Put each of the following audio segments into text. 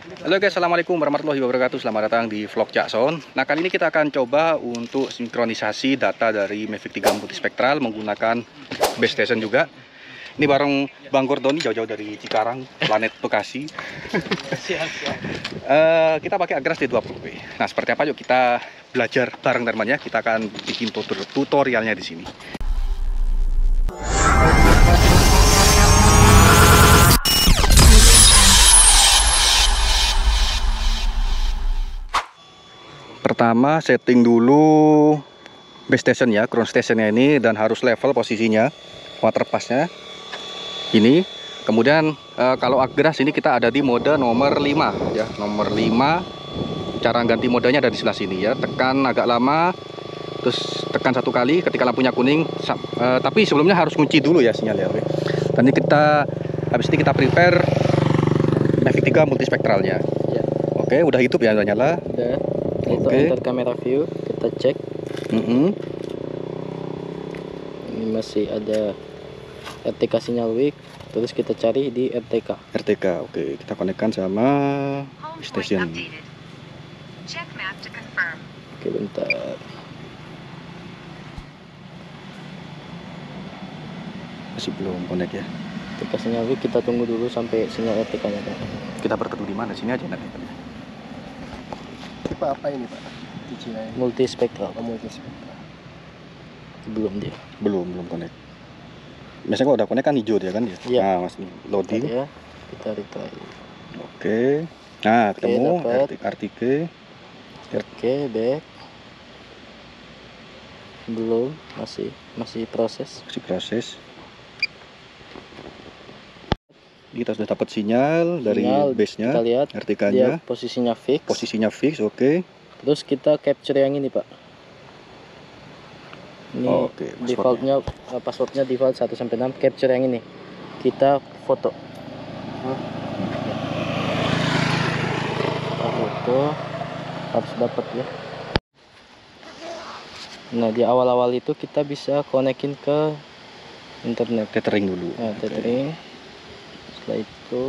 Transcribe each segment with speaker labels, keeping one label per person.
Speaker 1: Halo guys, assalamualaikum warahmatullahi wabarakatuh. Selamat datang di vlog Jakson. Nah, kali ini kita akan coba untuk sinkronisasi data dari Mavic 3 multispektral menggunakan base station juga. Ini bareng Bang Gordoni jauh-jauh dari Cikarang, planet Bekasi. Kita pakai Agras D20p. Nah, seperti apa? Yuk kita belajar bareng teman-teman ya. Kita akan bikin tutorialnya di sini. Pertama setting dulu base station ya, ground stationnya ini, dan harus level posisinya, water passnya ini. Kemudian kalau Agras ini kita ada di mode nomor 5 ya, nomor 5. Cara ganti modenya ada di sebelah sini ya, tekan agak lama, terus tekan satu kali ketika lampunya kuning. Tapi sebelumnya harus kunci dulu ya sinyalnya. Oke. Nanti kita habis ini kita prepare Mavic 3 multispektralnya ya. Oke, udah hidup ya, udah nyala.
Speaker 2: Udah. Itu enter kamera view, kita cek. Ini masih ada RTK sinyal weak, terus kita cari di RTK.
Speaker 1: Oke, kita konekkan sama station.
Speaker 2: Oke, bentar.
Speaker 1: Masih belum konek ya.
Speaker 2: RTK sinyal weak, kita tunggu dulu sampai sinyal RTK-nya.
Speaker 1: Kita berteduh di mana? Sini aja nanti.
Speaker 3: Tipe apa ini Pak?
Speaker 2: Multispektral.
Speaker 3: Multispektral.
Speaker 2: Belum dia.
Speaker 1: Belum konek. Biasanya kalau udah konek kan hijau dia kan ya.
Speaker 2: Iya.
Speaker 1: Nah, masih loading.
Speaker 2: Ya, kita retry.
Speaker 1: Oke. Nah, ketemu RTK.
Speaker 2: Oke, back. Belum, masih proses.
Speaker 1: Masih proses. Kita sudah dapat sinyal dari base-nya.
Speaker 2: Kita lihat
Speaker 1: RTK-nya.
Speaker 2: Posisinya fix.
Speaker 1: Oke.
Speaker 2: Terus kita capture yang ini, Pak. Ini defaultnya, passwordnya default 1 sampai 6. Capture yang ini. Kita foto. Kita foto. Harus dapat ya. Nah, di awal-awal itu kita bisa konekin ke internet.
Speaker 1: Tethering dulu.
Speaker 2: Nah, tethering. Setelah itu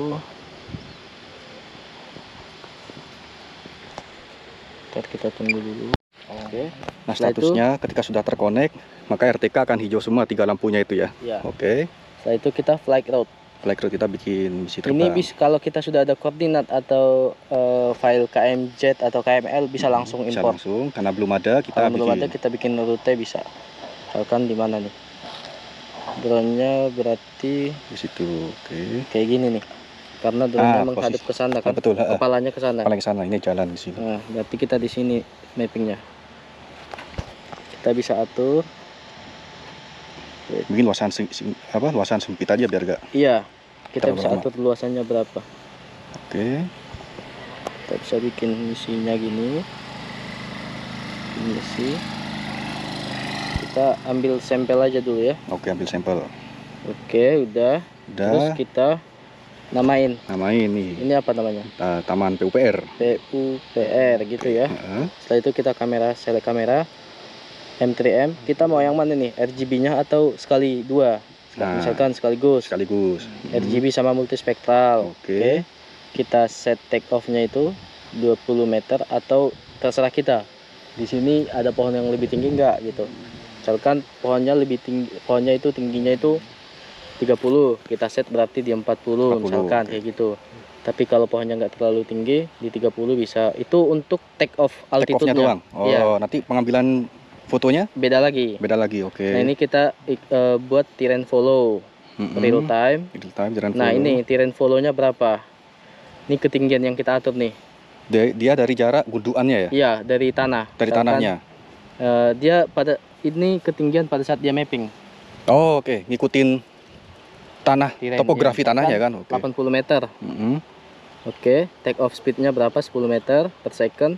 Speaker 2: kita tunggu dulu. Oke.
Speaker 1: Nah, statusnya ketika sudah terkonek, maka RTK akan hijau semua 3 lampunya itu ya.
Speaker 2: Ya.
Speaker 1: Oke.
Speaker 2: Setelah itu kita flight route.
Speaker 1: Flight route kita bikin misi terbang.
Speaker 2: Ini bisa kalau kita sudah ada koordinat atau file KMZ atau KML bisa langsung
Speaker 1: bisa
Speaker 2: import.
Speaker 1: langsung, karena belum ada kita
Speaker 2: bikin rute bisa. Misalkan di mana nih? Drone-nya berarti
Speaker 1: di situ. Oke.
Speaker 2: Kayak gini nih. Karena drone-nya menghadap ke sana kan.
Speaker 1: Betul,
Speaker 2: kepalanya ke sana.
Speaker 1: Kepalanya ke sana. Ini jalan di sini.
Speaker 2: Nah, berarti kita di sini mappingnya. Kita bisa atur.
Speaker 1: Mungkin luasan luasan sempit aja biar gak.
Speaker 2: Iya. Kita bisa atur luasannya berapa.
Speaker 1: Oke.
Speaker 2: Kita bisa bikin misinya gini. Misi. Kita ambil sampel aja dulu ya.
Speaker 1: Oke, ambil sampel.
Speaker 2: Oke, udah. Terus kita namain nih. Ini apa namanya?
Speaker 1: Taman PUPR.
Speaker 2: PUPR gitu ya. Setelah itu kita select kamera M3M. Kita mau yang mana nih? RGB-nya atau sekali dua? Misalkan sekaligus. RGB sama multispektral. Oke. Kita set take off-nya itu 20 meter atau terserah kita. Di sini ada pohon yang lebih tinggi enggak gitu. Misalkan pohonnya lebih tinggi, pohonnya itu tingginya itu 30, kita set berarti di 40 misalkan kayak gitu. Tapi kalau pohonnya nggak terlalu tinggi di 30 bisa. Itu untuk take off altitude-nya
Speaker 1: doang. Ya. Nanti pengambilan fotonya
Speaker 2: beda lagi.
Speaker 1: Oke.
Speaker 2: Nah, ini kita buat terrain follow real time. Nah, ini terrain follow-nya berapa? Ini ketinggian yang kita atur nih.
Speaker 1: Dia dari jarak gundukannya ya?
Speaker 2: Iya, dari tanah.
Speaker 1: Dari tanahnya.
Speaker 2: Dia pada ini ketinggian pada saat dia mapping.
Speaker 1: Oh, oke. Ngikutin tanah, topografi tanahnya kan.
Speaker 2: 80 meter. Oke, take off speednya berapa? 10 meter per second.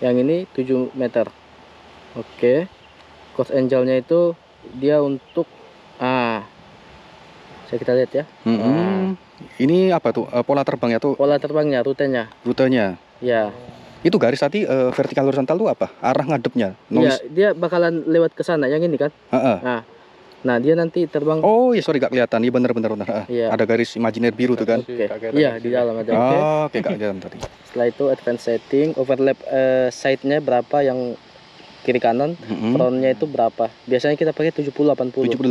Speaker 2: Yang ini 7 meter. Oke. Course angle-nya itu dia untuk kita lihat ya.
Speaker 1: Ini apa tuh? Pola terbangnya tuh?
Speaker 2: Pola terbangnya, rutenya. Ya.
Speaker 1: Itu garis tadi vertikal horizontal tuh apa? Arah ngadepnya?
Speaker 2: Iya, dia bakalan lewat ke sana yang ini kan. Nah, Nah, dia nanti terbang.
Speaker 1: Oh ya, sorry gak kelihatan. Iya bener.
Speaker 2: Iya.
Speaker 1: Ada garis imajiner biru tuh kan.
Speaker 2: Oke. Iya, di dalam ada. Oke.
Speaker 1: Oh, oke gak kelihatan tadi.
Speaker 2: Setelah itu advance setting, overlap side-nya berapa yang kiri kanan, frontnya itu berapa. Biasanya kita pakai 70-80.
Speaker 1: 70-80.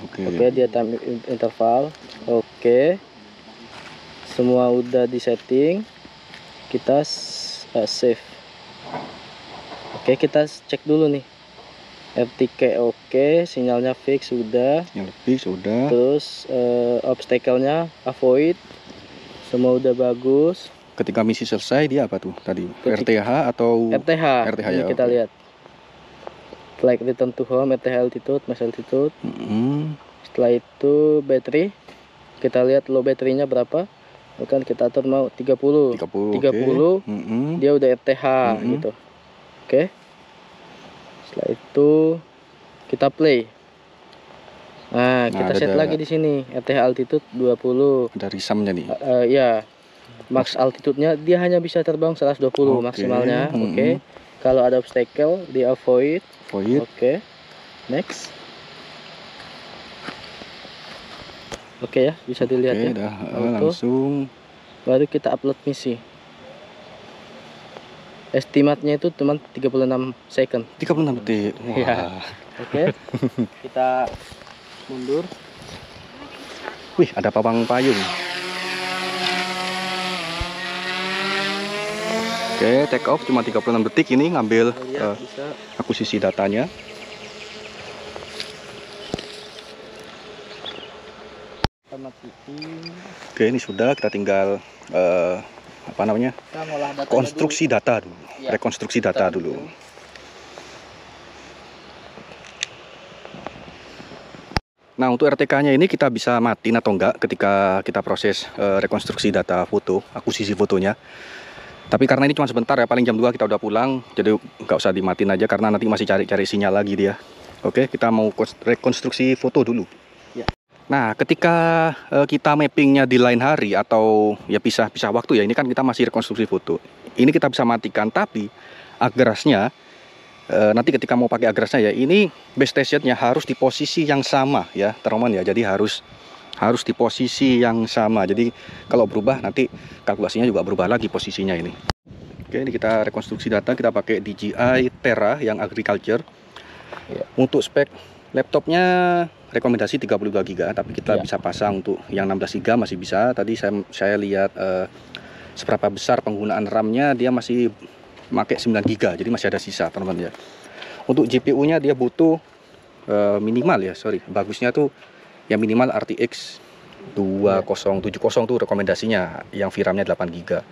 Speaker 1: Oke.
Speaker 2: Oke, dia time interval. Oke. Semua udah di setting. Kita save. Oke, kita cek dulu nih. RTK oke, sinyalnya fix sudah.
Speaker 1: Yang lebih sudah.
Speaker 2: Terus obstacle-nya avoid. Semua udah bagus.
Speaker 1: Ketika misi selesai dia apa tuh tadi? RTH atau
Speaker 2: RTH.
Speaker 1: RTH
Speaker 2: Ini
Speaker 1: ya.
Speaker 2: kita lihat. Flight return to home, RTH altitude, max altitude. Setelah itu battery. Kita lihat low baterainya berapa. Bukan kita atur mau 30.
Speaker 1: 30.
Speaker 2: Dia udah RTH gitu. Oke. Setelah itu kita play. Nah, kita set lagi di sini. RTH altitude 20.
Speaker 1: Ada risamnya nih.
Speaker 2: Ya. Max altitude-nya dia hanya bisa terbang 120 maksimalnya. Oke. Kalau ada obstacle di avoid. Oke. Next. Oke ya, bisa dilihat ya.
Speaker 1: Udah, langsung.
Speaker 2: Baru kita upload misi. Estimatnya itu cuma 36 second.
Speaker 1: 36 detik. Wah.
Speaker 2: Ya. Oke. Kita mundur.
Speaker 1: Wih, ada pawang payung. Oke, take off cuma 36 detik ini ngambil akuisisi datanya. Oke, ini sudah, kita tinggal apa namanya? Konstruksi data dulu. Ya. Rekonstruksi data dulu. Nah, untuk RTK-nya ini kita bisa matiin atau enggak ketika kita proses rekonstruksi data foto, akuisisi fotonya. Tapi karena ini cuma sebentar ya, paling jam 2 kita udah pulang, jadi nggak usah dimatiin aja karena nanti masih cari-cari sinyal lagi dia. Oke, kita mau rekonstruksi foto dulu.
Speaker 2: Ya.
Speaker 1: Nah, ketika kita mappingnya di lain hari atau ya pisah waktu ya, ini kan kita masih rekonstruksi foto. Ini kita bisa matikan, tapi agrasnya nanti ketika mau pakai agrasnya ya, ini base stationnya harus di posisi yang sama ya, teman-teman ya. Jadi harus di posisi yang sama. Jadi kalau berubah nanti kalkulasinya juga berubah lagi posisinya ini. Oke, ini kita rekonstruksi data, kita pakai DJI Terra yang agriculture. Ya. Untuk spek laptopnya rekomendasi 32 GB, tapi kita bisa pasang untuk yang 16 GB masih bisa. Tadi saya lihat seberapa besar penggunaan RAM-nya, dia masih pakai 9 GB, jadi masih ada sisa teman-teman ya. Untuk GPU-nya dia butuh minimal ya, bagusnya tuh yang minimal RTX 2070 tuh rekomendasinya, yang VRAM-nya 8 GB.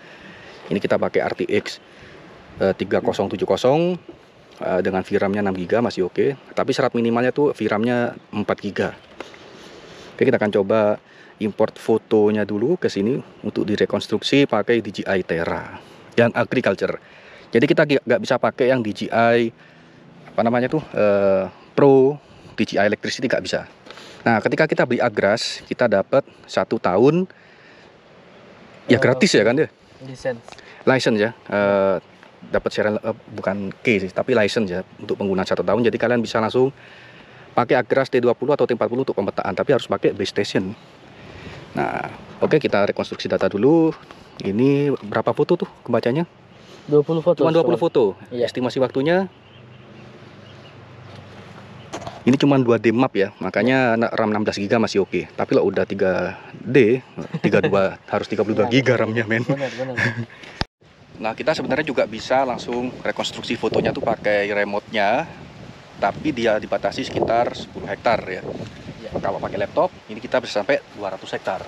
Speaker 1: Ini kita pakai RTX 3070 dengan VRAM-nya 6 GB masih oke, tapi syarat minimalnya tuh VRAM-nya 4 GB. Oke, kita akan coba import fotonya dulu ke sini untuk direkonstruksi pakai DJI Terra yang agriculture. Jadi kita nggak bisa pakai yang DJI apa namanya tuh Pro, DJI Electricity nggak bisa. Nah, ketika kita beli Agras, kita dapat 1 tahun ya gratis ya kan dia? License ya, dapat share bukan key sih, tapi license ya untuk penggunaan 1 tahun. Jadi kalian bisa langsung pakai Agras T20 atau T40 untuk pemetaan, tapi harus pakai base station. Nah, oke, kita rekonstruksi data dulu. Ini berapa foto tuh kebacanya?
Speaker 2: 20 foto.
Speaker 1: Cuma 20 foto. Iya. Estimasi waktunya ini cuma 2D map ya, makanya RAM 16 GB masih oke. Tapi kalau udah 3D, 32 harus 32 GB RAM-nya, men.
Speaker 2: Benar.
Speaker 1: Nah, kita sebenarnya juga bisa langsung rekonstruksi fotonya tuh pakai remote-nya, tapi dia dibatasi sekitar 10 hektar ya. Kalau pakai laptop, ini kita bisa sampai 200 hektar.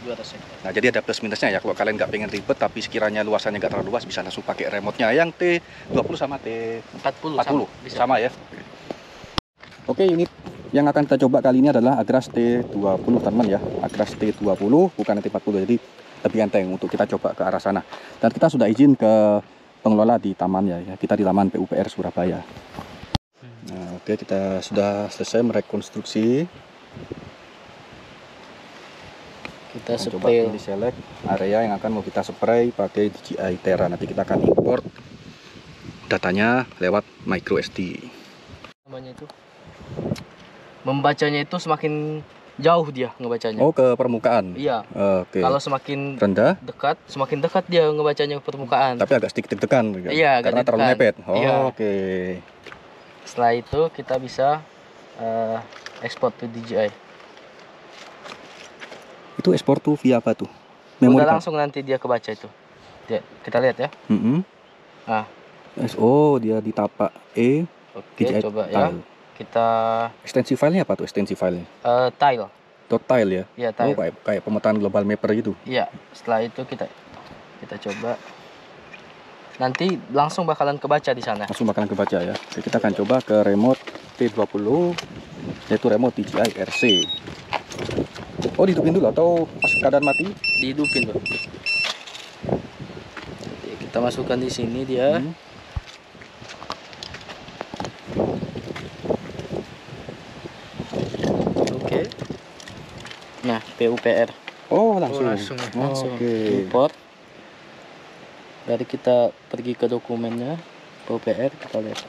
Speaker 1: Nah, jadi ada plus minusnya ya. Kalau kalian nggak pengen ribet, tapi sekiranya luasannya nggak terlalu luas, bisa langsung pakai remote-nya yang T20 sama T40 sama ya. Oke, ini yang akan kita coba kali ini adalah Agras T20 teman-teman ya. Agras T20 bukan T40, jadi lebih enteng untuk kita coba ke arah sana. Dan kita sudah izin ke pengelola di taman ya. Kita di Taman PUPR Surabaya. Nah, oke, kita sudah selesai merekonstruksi.
Speaker 2: Kita
Speaker 1: coba di select area yang akan mau kita spray pakai DJI Terra. Nanti kita akan import datanya lewat micro SD.
Speaker 2: Namanya itu membacanya itu semakin jauh dia ngebacanya.
Speaker 1: Oh, ke permukaan.
Speaker 2: Iya.
Speaker 1: Oke.
Speaker 2: Kalau semakin
Speaker 1: Rendah,
Speaker 2: dekat, semakin dekat dia ngebacanya ke permukaan.
Speaker 1: tapi agak sedikit deg-degan kan?
Speaker 2: Iya, agak
Speaker 1: Karena terlalu
Speaker 2: deg-degan.
Speaker 1: mepet. Oh,
Speaker 2: Iya.
Speaker 1: oke.
Speaker 2: Setelah itu kita bisa export to DJI.
Speaker 1: Itu ekspor tuh via apa tuh?
Speaker 2: Udah
Speaker 1: Card?
Speaker 2: langsung nanti dia kebaca itu. Kita lihat ya. Ah.
Speaker 1: Oh, dia di tapak E.
Speaker 2: Oke,
Speaker 1: DJI
Speaker 2: coba
Speaker 1: tile.
Speaker 2: ya. Kita
Speaker 1: Ekstensi filenya apa tuh ekstensi filenya?
Speaker 2: tile.
Speaker 1: Tile ya?
Speaker 2: Iya,
Speaker 1: Oh,
Speaker 2: tile.
Speaker 1: kayak pemetaan global mapper gitu.
Speaker 2: Iya, setelah itu kita coba. Nanti langsung bakalan kebaca di sana.
Speaker 1: Langsung bakalan kebaca ya. Oke, kita akan coba ke remote T20, yaitu remote DJI RC. Oh, dihidupin dulu atau pas keadaan mati?
Speaker 2: Dihidupin, Bro. Kita masukkan di sini dia. Oke. Nah, PUPR.
Speaker 1: Oh, langsung.
Speaker 2: Langsung
Speaker 1: Oke.
Speaker 2: import. Dari kita pergi ke dokumennya PUPR, kita lihat.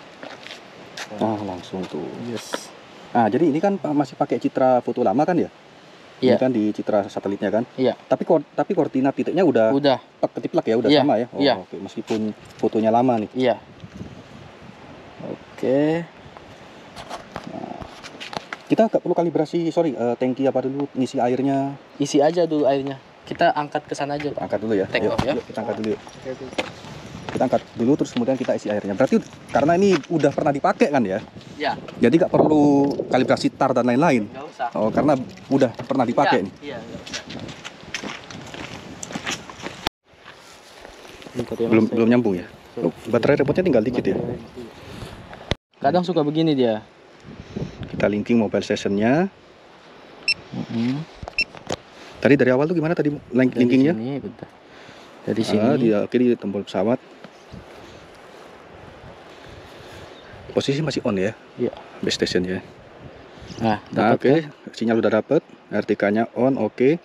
Speaker 1: Nah, langsung tuh.
Speaker 2: Yes.
Speaker 1: Nah, jadi ini kan masih pakai citra foto lama kan ya? Ini
Speaker 2: Iya.
Speaker 1: kan di citra satelitnya kan?
Speaker 2: Iya.
Speaker 1: Tapi koordinat titiknya udah ketiplak ya, udah
Speaker 2: Iya,
Speaker 1: sama ya? Oh,
Speaker 2: iya.
Speaker 1: oke. Meskipun fotonya lama nih.
Speaker 2: Iya. Oke.
Speaker 1: Kita nggak perlu kalibrasi, tangki apa dulu, ngisi airnya.
Speaker 2: Isi aja dulu airnya. Kita angkat ke sana aja, Pak.
Speaker 1: Angkat dulu ya.
Speaker 2: Take
Speaker 1: Yuk,
Speaker 2: off ya.
Speaker 1: yuk, kita angkat dulu. Yuk. Kita angkat dulu, terus kemudian kita isi airnya. Berarti karena ini udah pernah dipakai kan ya?
Speaker 2: Ya.
Speaker 1: Jadi nggak perlu kalibrasi tar dan lain-lain.
Speaker 2: Nggak usah.
Speaker 1: Oh, karena udah pernah dipakai nih.
Speaker 2: Iya, nggak usah.
Speaker 1: Belum nyambung ya? Oh, baterai repotnya tinggal dikit ya.
Speaker 2: Kadang suka begini dia.
Speaker 1: Kita linking mobile station-nya. Tadi dari awal tuh gimana tadi linkingnya?
Speaker 2: Dari sini, bentar. Dari sini.
Speaker 1: Dia kiri tombol pesawat. Posisi masih on ya?
Speaker 2: Iya.
Speaker 1: Base station ya.
Speaker 2: Nah,
Speaker 1: Oke. Sinyal udah dapet. RTK-nya on, oke.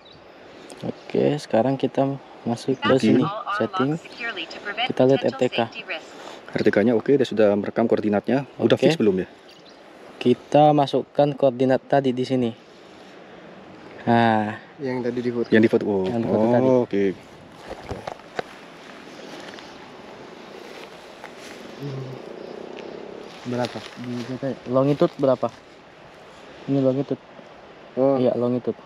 Speaker 2: Oke, sekarang kita masuk ke sini, setting. Kita lihat RTK.
Speaker 1: RTK-nya oke, dia sudah merekam koordinatnya. Udah
Speaker 2: Oke.
Speaker 1: fix belum ya?
Speaker 2: Kita masukkan koordinat tadi di sini. Nah,
Speaker 3: Yang tadi di foto.
Speaker 1: Yang di foto. Oh,
Speaker 2: Yang di foto tadi.
Speaker 1: oke.
Speaker 2: berapa? Longitude berapa? Ini longitude.
Speaker 3: Oh,
Speaker 2: Iya, longitude.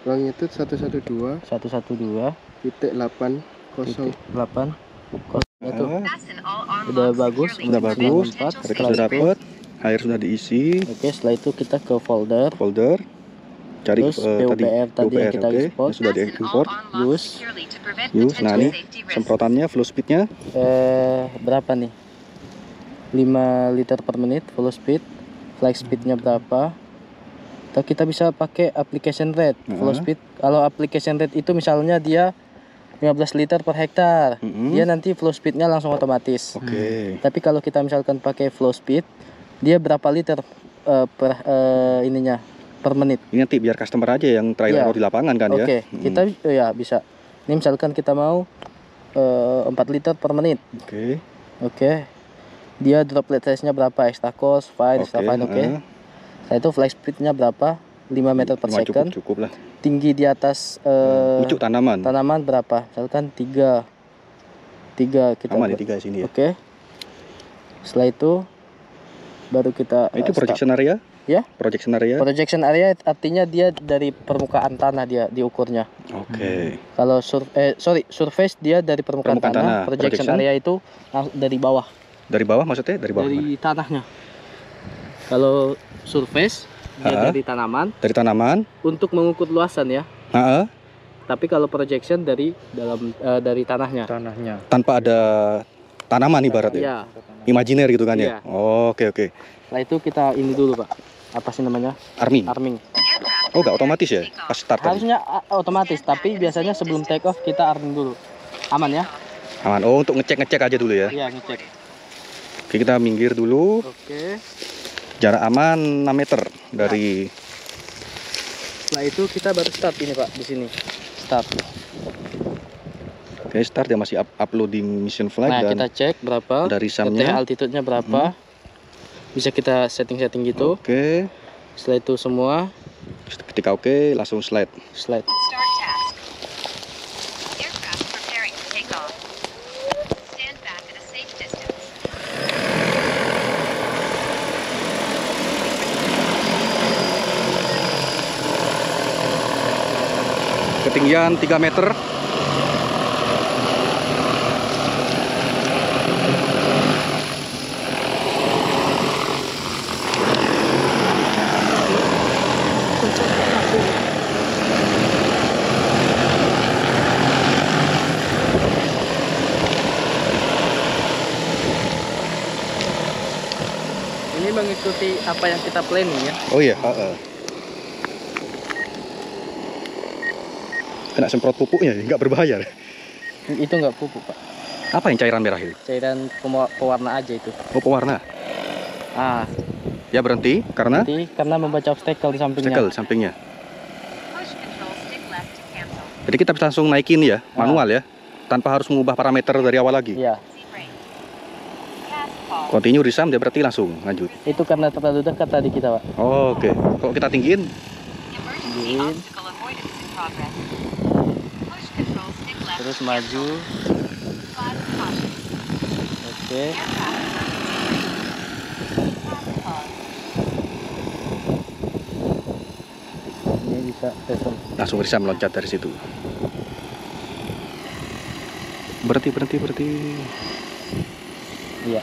Speaker 3: longitude 112
Speaker 2: 112
Speaker 3: titik 80.
Speaker 2: 8. Itu
Speaker 1: Ah,
Speaker 2: udah bagus,
Speaker 1: udah bagus.
Speaker 2: 4.
Speaker 1: RTK sudah dapet. Air sudah diisi.
Speaker 2: Oke, setelah itu kita ke folder.
Speaker 1: Cari
Speaker 2: Terus PUPR tadi yang kita
Speaker 1: oke.
Speaker 2: export.
Speaker 1: Yang sudah diimport.
Speaker 2: Use.
Speaker 1: Nah ini semprotannya, flow speednya.
Speaker 2: Berapa nih? 5 liter per menit full speed. Flight speednya berapa? Atau kita bisa pakai application rate full speed. Kalau application rate itu misalnya dia 15 liter per hektar, dia nanti flow speednya langsung otomatis.
Speaker 1: Oke.
Speaker 2: Tapi kalau kita misalkan pakai flow speed, dia berapa liter per ininya per menit.
Speaker 1: Ini nanti biar customer aja yang trial
Speaker 2: Iya.
Speaker 1: error di lapangan kan ya.
Speaker 2: Oke, kita ya bisa. Ini misalkan kita mau 4 liter per menit.
Speaker 1: Oke.
Speaker 2: Oke. Dia droplet size-nya berapa? Extra cost, fine, extra fine, oke. Setelah itu flight speed-nya berapa? 5 meter per second.
Speaker 1: Cukup lah.
Speaker 2: Tinggi di atas
Speaker 1: Pucuk tanaman.
Speaker 2: tanaman berapa? Misalkan 3 kita
Speaker 1: Aman di 3 sini ya.
Speaker 2: Oke. Setelah itu baru kita
Speaker 1: Itu
Speaker 2: start.
Speaker 1: projection area?
Speaker 2: Ya.
Speaker 1: Projection area.
Speaker 2: Projection area artinya dia dari permukaan tanah dia diukurnya.
Speaker 1: Oke.
Speaker 2: Kalau surface dia dari permukaan tanah. Projection area itu dari bawah.
Speaker 1: Dari bawah maksudnya? Dari bawah.
Speaker 2: Dari tanahnya. Kalau surface dia dari tanaman.
Speaker 1: Dari tanaman.
Speaker 2: Untuk mengukur luasan ya. Tapi kalau projection dari dari tanahnya.
Speaker 1: Tanpa ada tanaman ibaratnya.
Speaker 2: Iya.
Speaker 1: Imajiner gitu kan
Speaker 2: Iya.
Speaker 1: ya. Oke.
Speaker 2: Setelah itu kita ini dulu Pak. Apa sih namanya?
Speaker 1: Arming. Oh, nggak otomatis ya? Pas start tadi?
Speaker 2: Harusnya otomatis, tapi biasanya sebelum take off kita arming dulu. Aman ya?
Speaker 1: Aman. Oh, untuk ngecek aja dulu ya.
Speaker 2: Iya, ngecek.
Speaker 1: Oke, kita minggir dulu.
Speaker 2: Oke.
Speaker 1: Jarak aman 6 meter dari.
Speaker 2: Setelah itu kita baru start ini Pak di sini. Start.
Speaker 1: Oke, start dia masih uploading mission flag.
Speaker 2: Nah,
Speaker 1: dan
Speaker 2: kita cek berapa.
Speaker 1: dari SAM-nya.
Speaker 2: altitude-nya berapa. Bisa kita setting-setting gitu.
Speaker 1: Oke.
Speaker 2: Setelah itu semua
Speaker 1: Ketika oke, langsung slide.
Speaker 2: slide.
Speaker 4: Start task. Aircraft preparing to take off. Stand back at a safe distance.
Speaker 1: Ketinggian 3 meter.
Speaker 2: Ini mengikuti apa yang kita planning ya.
Speaker 1: Oh iya, kena semprot pupuknya, nggak berbahaya.
Speaker 2: Itu nggak pupuk Pak,
Speaker 1: Apa yang cairan merah itu?
Speaker 2: cairan pewarna aja itu.
Speaker 1: Oh, pewarna.
Speaker 2: Ah,
Speaker 1: Ya berhenti karena
Speaker 2: nanti karena membaca obstacle di sampingnya.
Speaker 1: obstacle sampingnya.
Speaker 4: Push control stick left to cancel.
Speaker 1: Jadi kita bisa langsung naikin ya, manual ya, tanpa harus mengubah parameter dari awal lagi.
Speaker 2: Iya,
Speaker 4: See brake. Task pause.
Speaker 1: Continue risam, dia berarti langsung lanjut.
Speaker 2: itu karena terlalu dekat tadi kita Pak.
Speaker 1: Oh, oke. Kalau kita tinggiin,
Speaker 4: Emergency
Speaker 2: Begin.
Speaker 4: obstacle avoidance in progress. Push control stick left
Speaker 2: Terus
Speaker 4: to
Speaker 2: maju.
Speaker 4: cancel. Flag caution.
Speaker 2: Oke.
Speaker 4: Aircraft emergency brake. Task pause.
Speaker 2: Ini bisa telepon.
Speaker 1: langsung risam meloncat dari situ. Berhenti.
Speaker 2: Iya.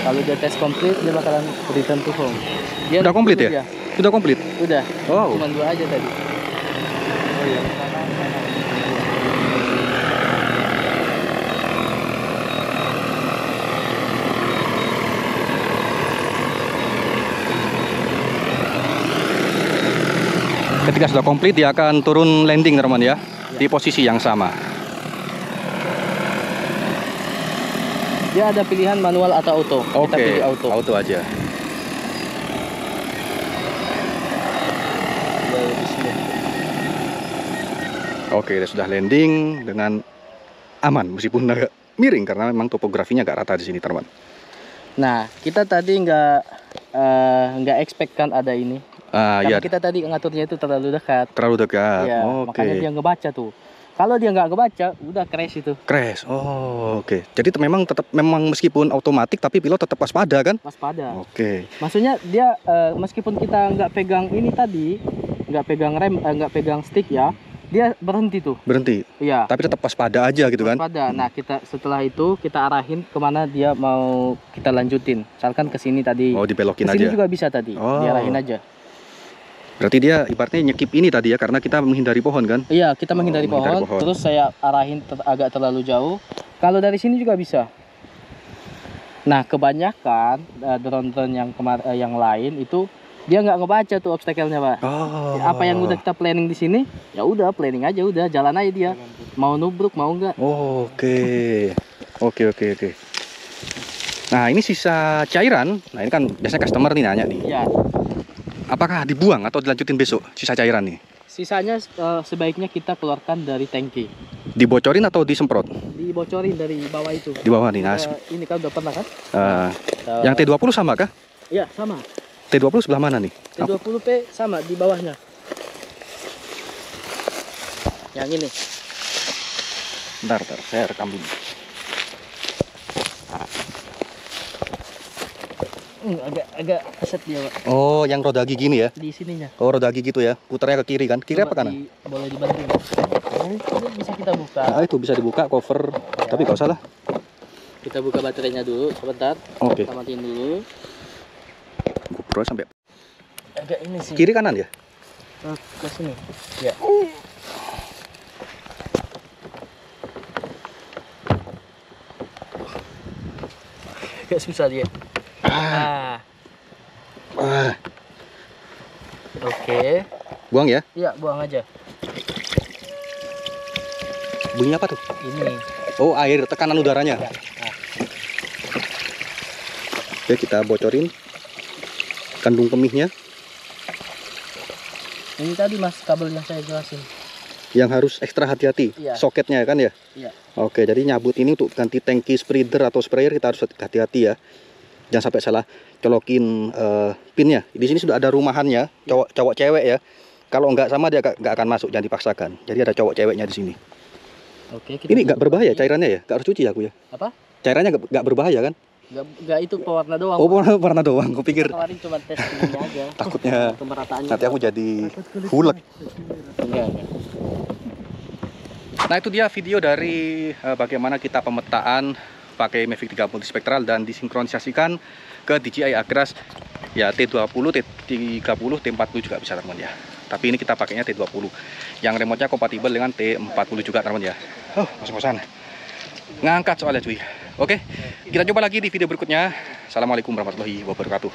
Speaker 2: Kalau dia tes komplit dia bakalan return to home. Dia
Speaker 1: Udah komplit
Speaker 2: dulu
Speaker 1: ya? Sudah komplit.
Speaker 2: Udah.
Speaker 1: Wow.
Speaker 2: Cuma 2 aja tadi. Oh iya.
Speaker 1: Ketika sudah komplit dia akan turun landing teman ya, di posisi yang sama.
Speaker 2: Dia ada pilihan manual atau auto. Kita
Speaker 1: Oke,
Speaker 2: pilih auto.
Speaker 1: auto aja.
Speaker 2: Dia lebih smooth.
Speaker 1: Oke, dia sudah landing dengan aman meskipun agak miring karena memang topografinya agak rata di sini teman.
Speaker 2: Nah, kita tadi nggak expect kan ada ini.
Speaker 1: Ya,
Speaker 2: Karena kita tadi ngaturnya itu terlalu dekat.
Speaker 1: terlalu dekat.
Speaker 2: Ya,
Speaker 1: Oke.
Speaker 2: makanya dia ngebaca tuh. Kalau dia nggak ngebaca, udah crash itu.
Speaker 1: Crash. Oh, oke. Jadi memang meskipun otomatis tapi pilot tetap waspada kan?
Speaker 2: Waspada.
Speaker 1: Oke.
Speaker 2: Maksudnya dia meskipun kita nggak pegang ini tadi, nggak pegang rem, nggak pegang stick ya, dia berhenti tuh.
Speaker 1: Berhenti.
Speaker 2: Iya.
Speaker 1: Tapi tetap waspada aja gitu kan?
Speaker 2: Waspada. Nah, kita setelah itu kita arahin kemana dia mau kita lanjutin. Misalkan ke sini tadi.
Speaker 1: Oh, dibelokin
Speaker 2: Ke
Speaker 1: aja.
Speaker 2: sini juga bisa tadi.
Speaker 1: Oh.
Speaker 2: Diarahin aja.
Speaker 1: Berarti dia ibaratnya nyekip ini tadi ya karena kita menghindari pohon kan?
Speaker 2: Iya, kita menghindari,
Speaker 1: menghindari
Speaker 2: pohon,
Speaker 1: pohon.
Speaker 2: terus saya arahin agak terlalu jauh. Kalau dari sini juga bisa. Nah, kebanyakan drone-drone yang lain itu dia nggak ngebaca tuh obstacle-nya, Pak.
Speaker 1: Oh.
Speaker 2: Apa yang udah kita planning di sini, ya udah planning aja, udah jalan aja dia. Mau nubruk mau nggak?
Speaker 1: Oh, oke. Oke. Nah, ini sisa cairan. Nah, ini kan biasanya customer nih nanya nih.
Speaker 2: Ya,
Speaker 1: Apakah dibuang atau dilanjutin besok sisa cairan nih?
Speaker 2: sisanya sebaiknya kita keluarkan dari tangki.
Speaker 1: Dibocorin atau disemprot?
Speaker 2: Dibocorin dari bawah itu.
Speaker 1: Di bawah nih. Nah,
Speaker 2: Ini kan udah pernah kan?
Speaker 1: yang T20 sama kah?
Speaker 2: Iya, sama.
Speaker 1: T20 sebelah mana nih?
Speaker 2: T20P sama di bawahnya. Yang ini.
Speaker 1: Bentar, saya rekam dulu.
Speaker 2: Agak keset dia, Pak.
Speaker 1: Oh, yang roda gigi ini ya?
Speaker 2: Di sininya.
Speaker 1: Oh, roda gigi gitu ya? Putarnya ke kiri kan? Kiri apa
Speaker 2: Coba
Speaker 1: kanan?
Speaker 2: boleh dibantu. Ini bisa kita buka.
Speaker 1: Nah, itu bisa dibuka cover, tapi nggak usah lah.
Speaker 2: Kita buka baterainya dulu, sebentar.
Speaker 1: Oke.
Speaker 2: Kita matiin dulu.
Speaker 1: GoPro sampai
Speaker 2: Agak ini sih.
Speaker 1: kiri kanan ya?
Speaker 2: Ke sini. Ya. Agak susah dia. Ah. Oke.
Speaker 1: Buang ya?
Speaker 2: Iya, buang aja.
Speaker 1: Bunyi apa tuh?
Speaker 2: Ini.
Speaker 1: Oh, air, tekanan udaranya.
Speaker 2: Ya. Nah.
Speaker 1: Oke, kita bocorin kandung kemihnya.
Speaker 2: Ini tadi Mas kabelnya saya jelasin.
Speaker 1: yang harus ekstra hati-hati.
Speaker 2: Iya.
Speaker 1: Soketnya kan ya.
Speaker 2: Iya.
Speaker 1: Oke, jadi nyabut ini untuk ganti tangki spreader atau sprayer kita harus hati-hati ya. Jangan sampai salah colokin pinnya. Di sini sudah ada rumahannya, cowok cewek ya. Kalau nggak sama dia nggak akan masuk, jangan dipaksakan. Jadi ada cowok ceweknya di sini.
Speaker 2: Oke, kita
Speaker 1: Ini nggak
Speaker 2: tutup
Speaker 1: berbahaya
Speaker 2: lagi.
Speaker 1: cairannya ya? Nggak harus cuci aku ya?
Speaker 2: Apa?
Speaker 1: Cairannya nggak berbahaya kan?
Speaker 2: Nggak itu pewarna doang.
Speaker 1: Oh, warna doang. Aku pikir
Speaker 2: Kemarin cuma tes ini aja.
Speaker 1: takutnya
Speaker 2: Kemerataannya.
Speaker 1: nanti aku jadi hulek.
Speaker 2: Enggak.
Speaker 1: Nah, itu dia video dari bagaimana kita pemetaan pakai Mavic 3 multispektral dan disinkronisasikan ke DJI Agras ya T20, T30, T40 juga bisa teman ya. Tapi ini kita pakainya T20 yang remote-nya kompatibel dengan T40 juga teman ya. Oh, ngos-ngosan. Ngangkat soalnya cuy. Oke, kita coba lagi di video berikutnya. Assalamualaikum warahmatullahi wabarakatuh.